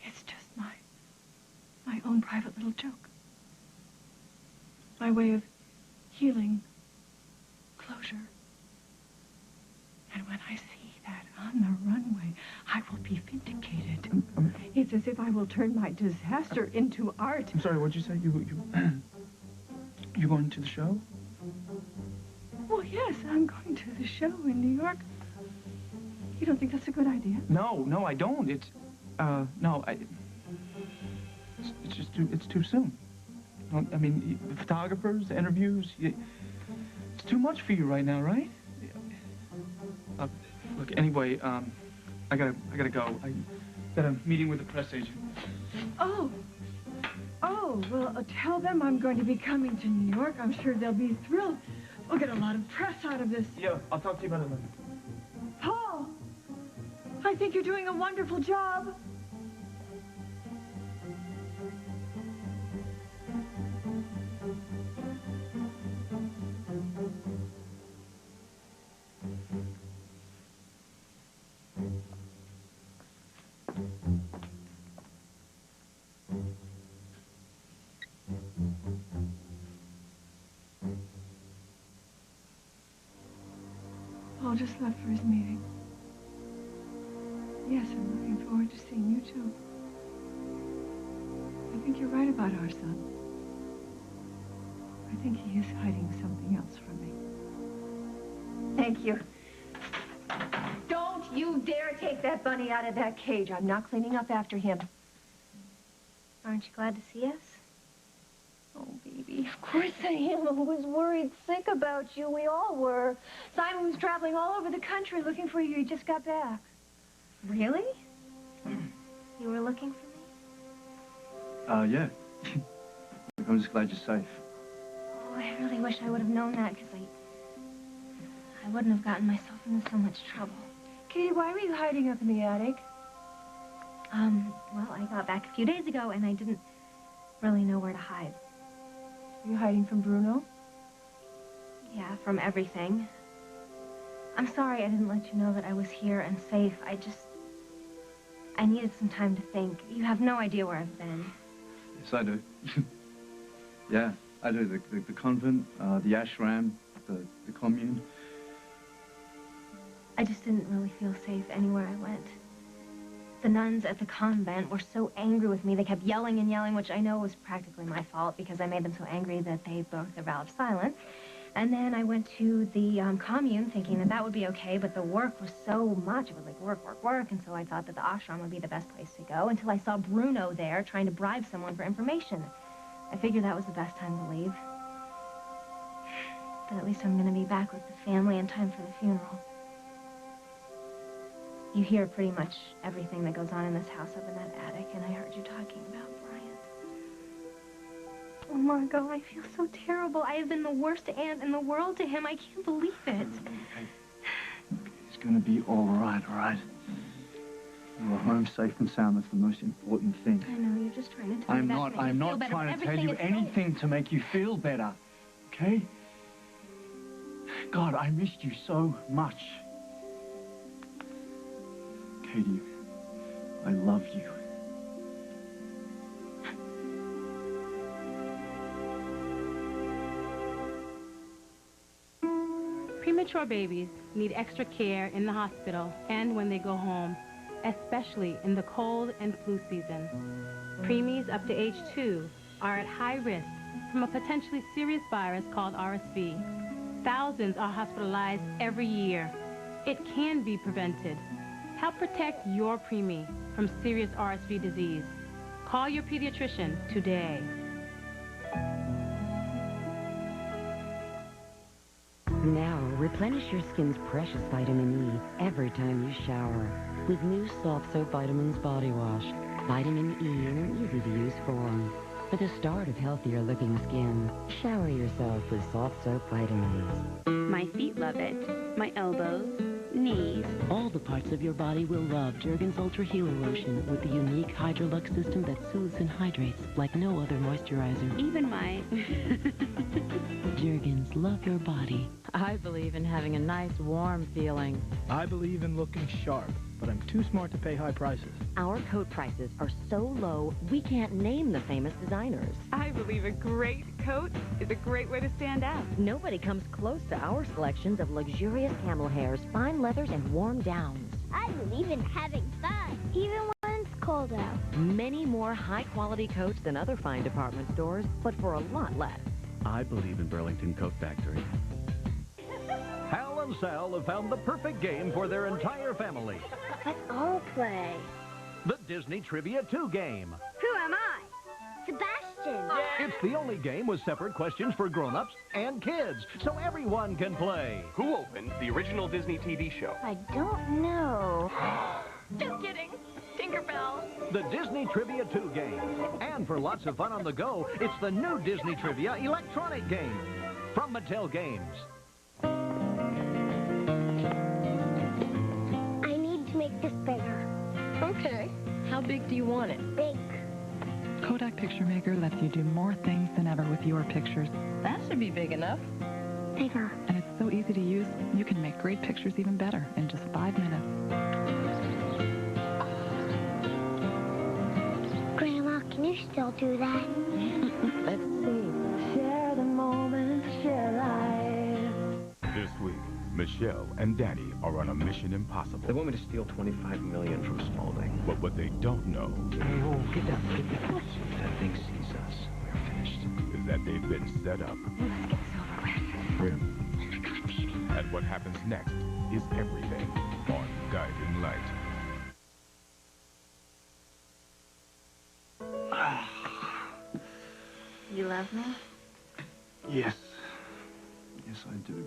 [SPEAKER 4] It's just my own private little joke. My way of healing, closure. And when I see that on the runway, I will be vindicated. It's as if I will turn my disaster into art.
[SPEAKER 8] I'm sorry, what'd you say? You going to the show?
[SPEAKER 4] Well, yes, I'm going to the show in New York. You don't think that's a good idea?
[SPEAKER 8] No, I don't. It's it's too soon. I mean, the photographers, the interviews, it's too much for you right now, right? Look, anyway,
[SPEAKER 15] I gotta go. I got a meeting with the press agent.
[SPEAKER 5] Oh, well, tell them I'm going to be coming to New York. I'm sure they'll be thrilled. We'll get a lot of press out of this.
[SPEAKER 15] Yeah, I'll talk to you about it later.
[SPEAKER 5] Paul, I think you're doing a wonderful job. Paul just left for his meeting. Yes, I'm looking forward to seeing you, too. I think you're right about our son. I think he is hiding something else from me. Thank you. Don't you dare take that bunny out of that cage. I'm not cleaning up after him.
[SPEAKER 6] Aren't you glad to see us?
[SPEAKER 5] Oh, baby, of course I am. I was worried sick about you. We all were. Simon was traveling all over the country looking for you. He just got back.
[SPEAKER 6] Really? You were looking for me?
[SPEAKER 15] Yeah. I'm just glad you're safe.
[SPEAKER 6] Oh, I really wish I would have known that, because I wouldn't have gotten myself into so much trouble.
[SPEAKER 5] Katie, why were you hiding up in the attic?
[SPEAKER 6] Well, I got back a few days ago, and I didn't really know where to hide.
[SPEAKER 5] Are you hiding from Bruno?
[SPEAKER 6] Yeah, from everything. I'm sorry I didn't let you know that I was here and safe. I needed some time to think. You have no idea where I've been.
[SPEAKER 15] Yes, I do. Yeah, I do. The convent, the ashram, the commune.
[SPEAKER 6] I just didn't really feel safe anywhere I went. The nuns at the convent were so angry with me. They kept yelling and yelling, which I know was practically my fault because I made them so angry that they broke their vow of silence. And then I went to the commune thinking that that would be okay, but the work was so much. It was like work, work, work, and so I thought that the ashram would be the best place to go until I saw Bruno there trying to bribe someone for information. I figured that was the best time to leave. But at least I'm going to be back with the family in time for the funeral. You hear pretty much everything that goes on in this house up in that attic, and I heard you talking about Bryant. Oh, Margot, I feel so terrible. I have been the worst aunt in the world to him. I can't believe it.
[SPEAKER 15] Okay. It's gonna be all right, all right? You're home safe and sound. That's the most important thing.
[SPEAKER 6] I know, you're just trying to tell me that to make
[SPEAKER 15] I'm
[SPEAKER 6] me
[SPEAKER 15] not
[SPEAKER 6] feel better.
[SPEAKER 15] trying to tell
[SPEAKER 6] Everything
[SPEAKER 15] you
[SPEAKER 6] is
[SPEAKER 15] anything to make you feel better, okay? God, I missed you so much. Katie, I love you.
[SPEAKER 22] Premature babies need extra care in the hospital and when they go home, especially in the cold and flu season. Preemies up to age 2 are at high risk from a potentially serious virus called RSV. Thousands are hospitalized every year. It can be prevented. Help protect your preemie from serious RSV disease. Call your pediatrician today.
[SPEAKER 9] Now, replenish your skin's precious vitamin E every time you shower with new Soft Soap Vitamins Body Wash. Vitamin E in an easy-to-use form. For the start of healthier-looking skin, shower yourself with Soft Soap Vitamins.
[SPEAKER 16] My feet love it. My elbows, knees.
[SPEAKER 18] All the parts of your body will love Jergens Ultra Healer Lotion with the unique Hydrolux system that soothes and hydrates like no other moisturizer.
[SPEAKER 16] Even my...
[SPEAKER 18] Jergens, love your body.
[SPEAKER 12] I believe in having a nice, warm feeling.
[SPEAKER 19] I believe in looking sharp, but I'm too smart to pay high prices.
[SPEAKER 12] Our coat prices are so low, we can't name the famous designers.
[SPEAKER 20] I believe a great coat is a great way to stand out.
[SPEAKER 12] Nobody comes close to our selections of luxurious camel hairs, fine leathers, and warm downs.
[SPEAKER 11] I believe in having fun, even when it's cold out.
[SPEAKER 12] Many more high-quality coats than other fine department stores, but for a lot less.
[SPEAKER 8] I believe in Burlington Coat Factory.
[SPEAKER 21] Hal and Sal have found the perfect game for their entire family.
[SPEAKER 11] Let's all play.
[SPEAKER 21] The Disney Trivia 2 game.
[SPEAKER 11] Who am I? Sebastian.
[SPEAKER 21] It's the only game with separate questions for grown-ups and kids, so everyone can play.
[SPEAKER 25] Who opened the original Disney TV show?
[SPEAKER 11] I don't know.
[SPEAKER 6] Just kidding. Tinkerbell.
[SPEAKER 21] The Disney Trivia 2 game. And for lots of fun on the go, it's the new Disney Trivia electronic game from Mattel Games.
[SPEAKER 11] I need to make this bigger.
[SPEAKER 1] Okay. How big do you want it?
[SPEAKER 11] Big.
[SPEAKER 7] Kodak Picture Maker lets you do more things than ever with your pictures.
[SPEAKER 1] That should be big enough.
[SPEAKER 11] Bigger.
[SPEAKER 7] And it's so easy to use, you can make great pictures even better in just 5 minutes.
[SPEAKER 11] Grandma, can you still do that?
[SPEAKER 1] Let's see. Share the moment, share life.
[SPEAKER 10] This week, Michelle and Danny are on a mission impossible.
[SPEAKER 24] They want me to steal $25 million from Spaulding.
[SPEAKER 10] But what they don't know
[SPEAKER 24] Hey, oh, get down. If that thing sees us, we're finished.
[SPEAKER 10] is that they've been set up.
[SPEAKER 1] Let's get this over with.
[SPEAKER 10] And what happens next is everything on Guiding Light.
[SPEAKER 6] You love me?
[SPEAKER 15] Yes. Yes, I do.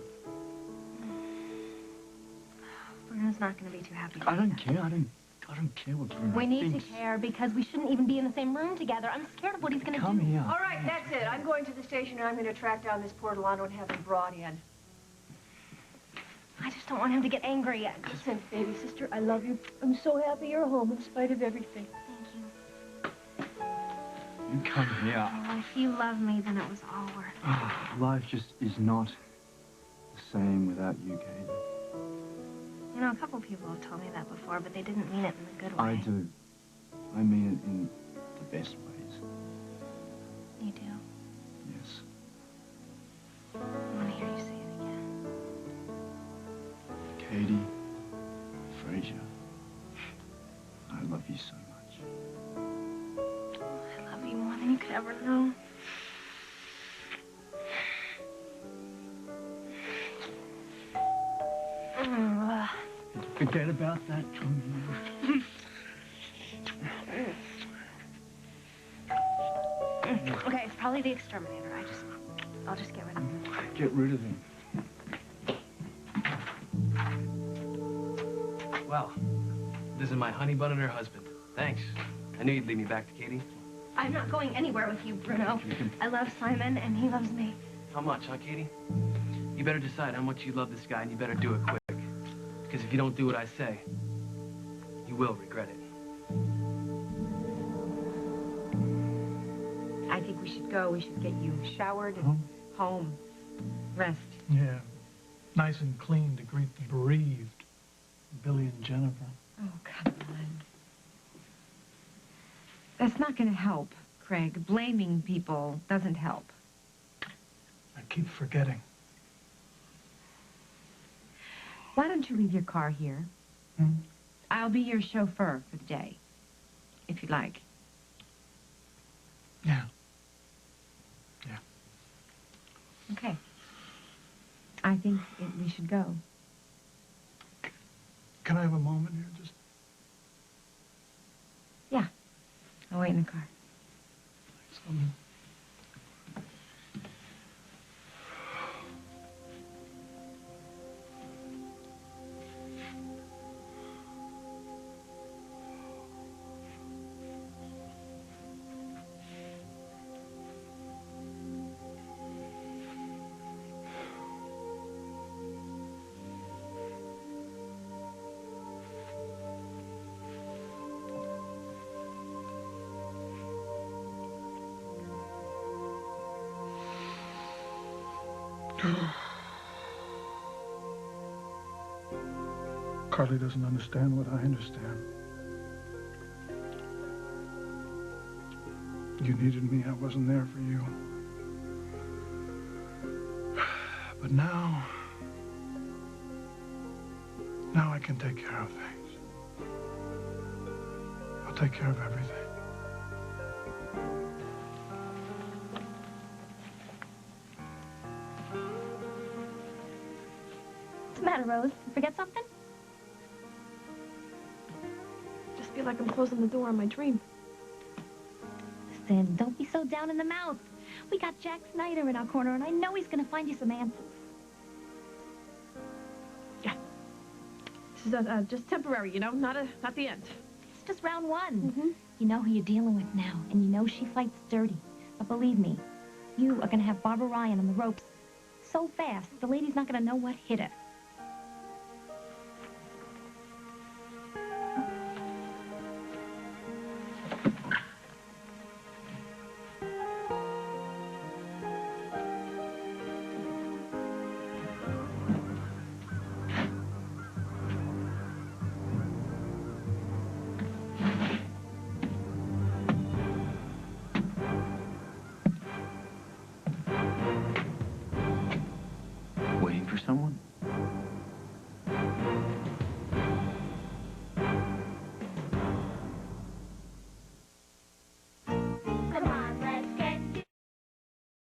[SPEAKER 6] Bruno's not going to be too happy.
[SPEAKER 15] I don't care. I don't care what Bruno
[SPEAKER 22] We need
[SPEAKER 15] thinks.
[SPEAKER 22] to care because we shouldn't even be in the same room together. I'm scared of what he's going to do.
[SPEAKER 15] Come here.
[SPEAKER 5] All right, that's it. I'm going to the station and I'm going to track down this Portolano and have him brought in.
[SPEAKER 22] I just don't want him to get angry.
[SPEAKER 5] Listen, baby sister, I love you. I'm so happy you're home in spite of everything.
[SPEAKER 6] Thank you.
[SPEAKER 15] You come here.
[SPEAKER 6] Well, if you love me, then it was all worth it.
[SPEAKER 15] Life just is not the same without you, Katie.
[SPEAKER 6] You know, a couple people have told me that before, but they didn't mean it in a good way.
[SPEAKER 15] I do. I mean it in the best ways.
[SPEAKER 6] You do?
[SPEAKER 15] Yes.
[SPEAKER 6] I want to hear you say it again.
[SPEAKER 15] Katie, Fraser, I love you so much.
[SPEAKER 6] I love you more than you could ever know.
[SPEAKER 15] Forget about that. Come
[SPEAKER 6] Okay, it's probably the exterminator. I'll just get rid of him.
[SPEAKER 15] here. Get rid of him.
[SPEAKER 24] Well, this is my honey bun and her husband. Thanks. I knew you'd lead me back to Katie.
[SPEAKER 22] I'm not going anywhere with you, Bruno. I love Simon, and he loves me.
[SPEAKER 24] How much, huh, Katie? You better decide how much you love this guy, and you better do it quick. Because if you don't do what I say, you will regret it.
[SPEAKER 5] I think we should go. We should get you showered and home. Rest.
[SPEAKER 19] Yeah. Nice and clean to greet the bereaved, Billy and Jennifer.
[SPEAKER 5] Oh, come on. That's not going to help, Craig. Blaming people doesn't help.
[SPEAKER 19] I keep forgetting.
[SPEAKER 5] Why don't you leave your car here? I'll be your chauffeur for the day, if you like.
[SPEAKER 19] Yeah.
[SPEAKER 5] Okay. I think we should go.
[SPEAKER 19] Can I have a moment here? Just
[SPEAKER 5] Yeah. I'll wait in the car.
[SPEAKER 19] something. Carly doesn't understand what I understand. You needed me, I wasn't there for you. But now I can take care of things. I'll take care of everything.
[SPEAKER 22] What's the matter, Rose? Forget something?
[SPEAKER 4] Just feel like I'm closing the door on my dream.
[SPEAKER 6] Listen, don't be so down in the mouth. We got Jack Snyder in our corner, and I know he's going to find you some answers.
[SPEAKER 13] This is just temporary, you know, not the end.
[SPEAKER 14] It's just round one. You know who you're dealing with now, and you know she fights dirty. But believe me, you are going to have Barbara Ryan on the ropes so fast, the lady's not going to know what hit her.
[SPEAKER 8] Waiting for someone?